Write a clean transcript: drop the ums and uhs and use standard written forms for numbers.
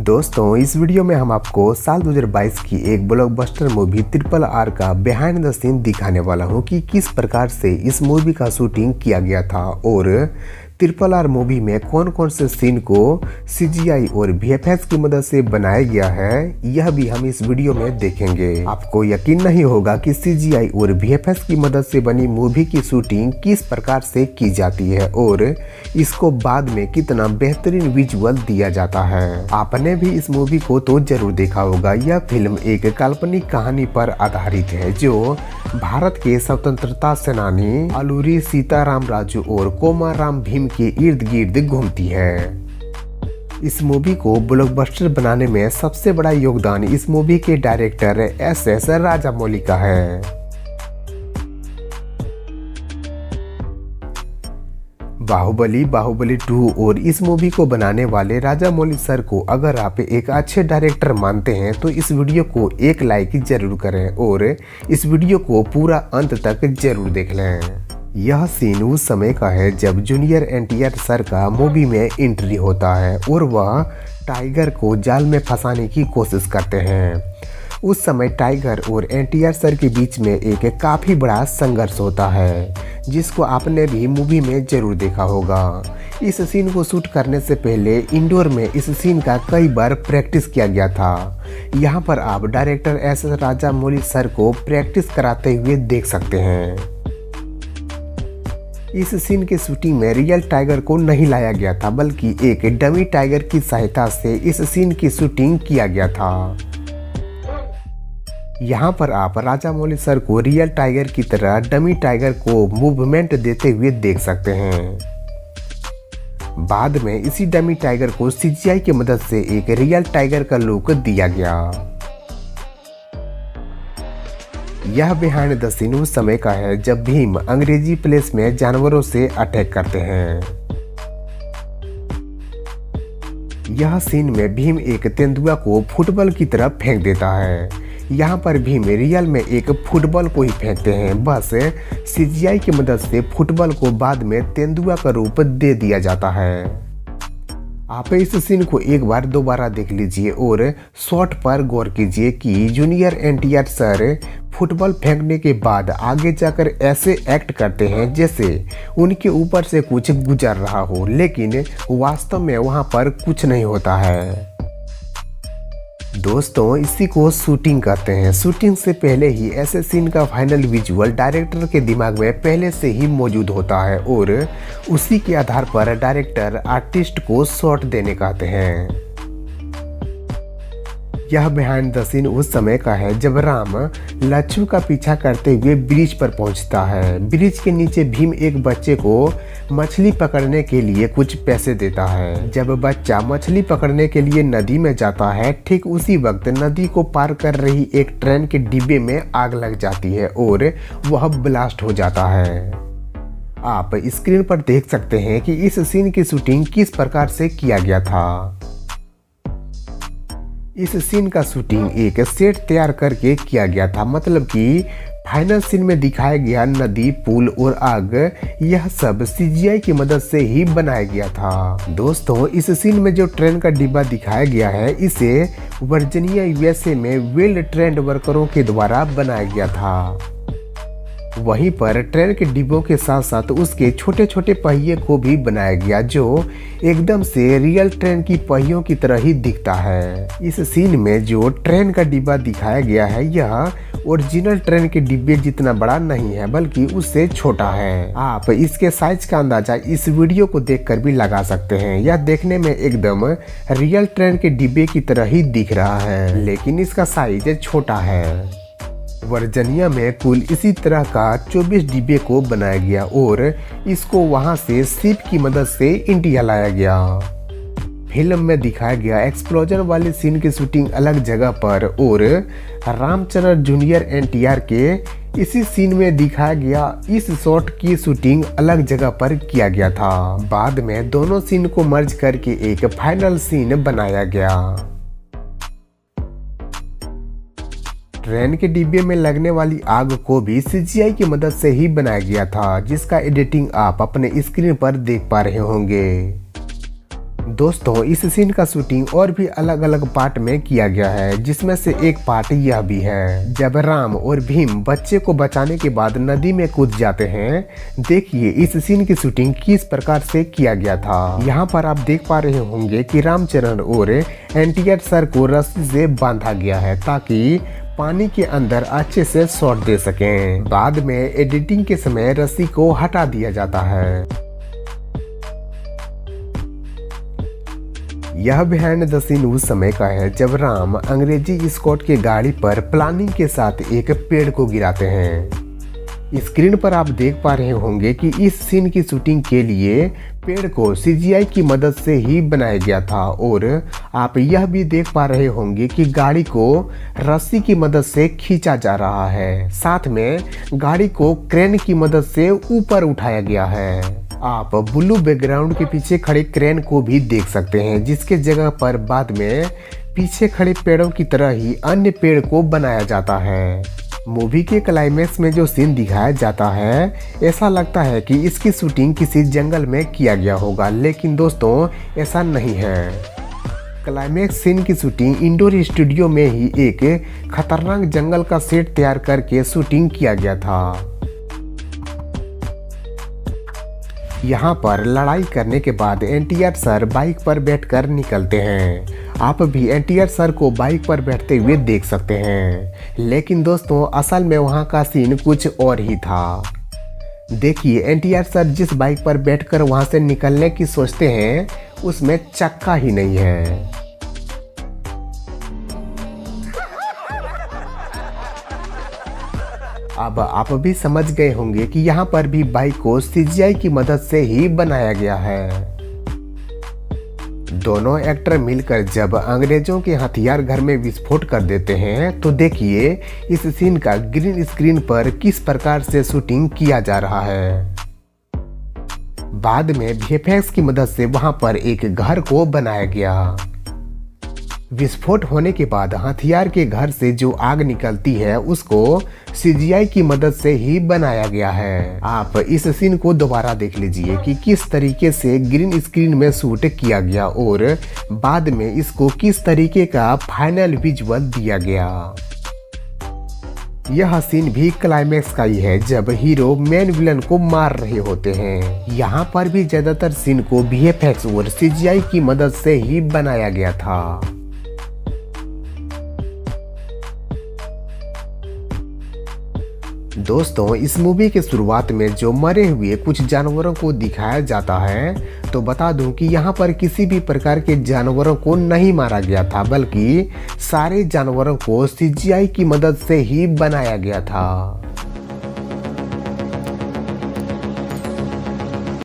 दोस्तों, इस वीडियो में हम आपको साल 2022 की एक ब्लॉकबस्टर मूवी RRR का बिहाइंड द सीन दिखाने वाला हूं कि किस प्रकार से इस मूवी का शूटिंग किया गया था और RRR मूवी में कौन कौन से सीन को CGI और VFX की मदद से बनाया गया है, यह भी हम इस वीडियो में देखेंगे। आपको यकीन नहीं होगा कि CGI और VFX की मदद से बनी मूवी की शूटिंग किस प्रकार से की जाती है और इसको बाद में कितना बेहतरीन विजुअल दिया जाता है। आपने भी इस मूवी को तो जरूर देखा होगा। यह फिल्म एक काल्पनिक कहानी पर आधारित है जो भारत के स्वतंत्रता सेनानी अलूरी सीताराम राजू और कोमाराम भीम के इर्द गिर्द घूमती है। इस मूवी को ब्लॉकबस्टर बनाने में सबसे बड़ा योगदान इस मूवी के डायरेक्टर SS राजामौली का है। बाहुबली 2 और इस मूवी को बनाने वाले राजामौली सर को अगर आप एक अच्छे डायरेक्टर मानते हैं तो इस वीडियो को एक लाइक जरूर करें और इस वीडियो को पूरा अंत तक जरूर देख लें। यह सीन उस समय का है जब जूनियर NTR सर का मूवी में एंट्री होता है और वह टाइगर को जाल में फंसाने की कोशिश करते हैं। उस समय टाइगर और NTR सर के बीच में एक काफ़ी बड़ा संघर्ष होता है जिसको आपने भी मूवी में जरूर देखा होगा। इस सीन को शूट करने से पहले इंडोर में इस सीन का कई बार प्रैक्टिस किया गया था। यहाँ पर आप डायरेक्टर SS राजामौली सर को प्रैक्टिस कराते हुए देख सकते हैं। इस सीन के शूटिंग में रियल टाइगर को नहीं लाया गया था बल्कि एक डमी टाइगर की सहायता से इस सीन की शूटिंग किया गया था। यहाँ पर आप राजामौली सर को रियल टाइगर की तरह डमी टाइगर को मूवमेंट देते हुए देख सकते हैं। बाद में इसी डमी टाइगर को CGI की मदद से एक रियल टाइगर का लुक दिया गया। यह बिहाइंड द सीन उस समय का है जब भीम अंग्रेजी प्लेस में जानवरों से अटैक करते हैं। यह सीन में भीम एक तेंदुआ को फुटबॉल की तरफ फेंक देता है। यहाँ पर भीम रियल में एक फुटबॉल को ही फेंकते हैं, बस CGI की मदद से फुटबॉल को बाद में तेंदुआ का रूप दे दिया जाता है। आप इस सीन को एक बार दोबारा देख लीजिए और शॉट पर गौर कीजिए कि जूनियर NTR सर फुटबॉल फेंकने के बाद आगे जाकर ऐसे एक्ट करते हैं जैसे उनके ऊपर से कुछ गुजर रहा हो, लेकिन वास्तव में वहां पर कुछ नहीं होता है। दोस्तों, इसी को शूटिंग कहते हैं। शूटिंग से पहले ही ऐसे सीन का फाइनल विजुअल डायरेक्टर के दिमाग में पहले से ही मौजूद होता है और उसी के आधार पर डायरेक्टर आर्टिस्ट को शॉट देने कहते हैं। यह बिहाइंड द सीन उस समय का है जब राम लच्छू का पीछा करते हुए ब्रिज पर पहुंचता है। ब्रिज के नीचे भीम एक बच्चे को मछली पकड़ने के लिए कुछ पैसे देता है। जब बच्चा मछली पकड़ने के लिए नदी में जाता है, ठीक उसी वक्त नदी को पार कर रही एक ट्रेन के डिब्बे में आग लग जाती है और वह ब्लास्ट हो जाता है। आप स्क्रीन पर देख सकते हैं कि इस सीन की शूटिंग किस प्रकार से किया गया था। इस सीन का शूटिंग एक सेट तैयार करके किया गया था, मतलब कि फाइनल सीन में दिखाया गया नदी, पुल और आग, यह सब CGI की मदद से ही बनाया गया था। दोस्तों, इस सीन में जो ट्रेन का डिब्बा दिखाया गया है इसे वर्जीनिया USA में वेल ट्रेंड वर्करों के द्वारा बनाया गया था। वहीं पर ट्रेन के डिब्बों के साथ साथ उसके छोटे छोटे पहिए को भी बनाया गया जो एकदम से रियल ट्रेन की पहियों की तरह ही दिखता है। इस सीन में जो ट्रेन का डिब्बा दिखाया गया है यह ओरिजिनल ट्रेन के डिब्बे जितना बड़ा नहीं है बल्कि उससे छोटा है। आप इसके साइज का अंदाजा इस वीडियो को देखकर भी लगा सकते हैं। यह देखने में एकदम रियल ट्रेन के डिब्बे की तरह ही दिख रहा है, लेकिन इसका साइज छोटा है। वर्जीनिया में कुल इसी तरह का 24 डिब्बे को बनाया गया और इसको वहां से शिप की मदद से इंडिया लाया गया। फिल्म में दिखाया गया एक्सप्लोजन वाली सीन की शूटिंग अलग जगह पर और रामचरण जूनियर NTR के इसी सीन में दिखाया गया इस शॉट की शूटिंग अलग जगह पर किया गया था। बाद में दोनों सीन को मर्ज करके एक फाइनल सीन बनाया गया। ट्रेन के डिब्बे में लगने वाली आग को भी CGI की मदद से ही बनाया गया था, जिसका एडिटिंग आप अपने स्क्रीन पर देख पा रहे होंगे। दोस्तों इस सीन का शूटिंग और भी अलग अलग पार्ट में किया गया है, जिसमें से एक पार्ट यह भी है जब राम और भीम बच्चे को बचाने के बाद नदी में कूद जाते हैं। देखिए इस सीन की शूटिंग किस प्रकार से किया गया था। यहाँ पर आप देख पा रहे होंगे कि रामचरण और एनटीआर सर को रस्सी से बांधा गया है ताकि पानी के अंदर अच्छे से शॉट दे सकें। बाद में एडिटिंग के समय रस्सी को हटा दिया जाता है। यह बिहाइंड द सीन उस समय का है जब राम अंग्रेजी स्कॉट के गाड़ी पर प्लानिंग के साथ एक पेड़ को गिराते हैं। स्क्रीन पर आप देख पा रहे होंगे कि इस सीन की शूटिंग के लिए पेड़ को सीजीआई की मदद से ही बनाया गया था और आप यह भी देख पा रहे होंगे कि गाड़ी को रस्सी की मदद से खींचा जा रहा है। साथ में गाड़ी को क्रेन की मदद से ऊपर उठाया गया है। आप ब्लू बैकग्राउंड के पीछे खड़े क्रेन को भी देख सकते हैं, जिसके जगह पर बाद में पीछे खड़े पेड़ों की तरह ही अन्य पेड़ को बनाया जाता है। मूवी के क्लाइमेक्स में जो सीन दिखाया जाता है, ऐसा लगता है कि इसकी शूटिंग किसी जंगल में किया गया होगा, लेकिन दोस्तों ऐसा नहीं है। क्लाइमेक्स सीन की शूटिंग इंडोर स्टूडियो में ही एक खतरनाक जंगल का सेट तैयार करके शूटिंग किया गया था। यहाँ पर लड़ाई करने के बाद एनटीआर सर बाइक पर बैठकर निकलते हैं। आप भी एनटीआर सर को बाइक पर बैठते हुए देख सकते हैं, लेकिन दोस्तों असल में वहाँ का सीन कुछ और ही था। देखिए एनटीआर सर जिस बाइक पर बैठकर वहाँ से निकलने की सोचते हैं, उसमें चक्का ही नहीं है। अब आप भी समझ गए होंगे कि यहाँ पर भी बाइक को सीजीआई की मदद से ही बनाया गया है। दोनों एक्टर मिलकर जब अंग्रेजों के हथियार घर में विस्फोट कर देते हैं, तो देखिए इस सीन का ग्रीन स्क्रीन पर किस प्रकार से शूटिंग किया जा रहा है। बाद में वीएफएक्स की मदद से वहां पर एक घर को बनाया गया। विस्फोट होने के बाद हथियार के घर से जो आग निकलती है उसको सीजीआई की मदद से ही बनाया गया है। आप इस सीन को दोबारा देख लीजिए कि किस तरीके से ग्रीन स्क्रीन में शूट किया गया और बाद में इसको किस तरीके का फाइनल विजुअल दिया गया। यह सीन भी क्लाइमेक्स का ही है जब हीरो मेन विलन को मार रहे होते हैं। यहाँ पर भी ज्यादातर सीन को वीएफएक्स और सीजीआई की मदद से ही बनाया गया था। दोस्तों इस मूवी के शुरुआत में जो मरे हुए कुछ जानवरों को दिखाया जाता है, तो बता दूं कि यहाँ पर किसी भी प्रकार के जानवरों को नहीं मारा गया था, बल्कि सारे जानवरों को सीजीआई की मदद से ही बनाया गया था।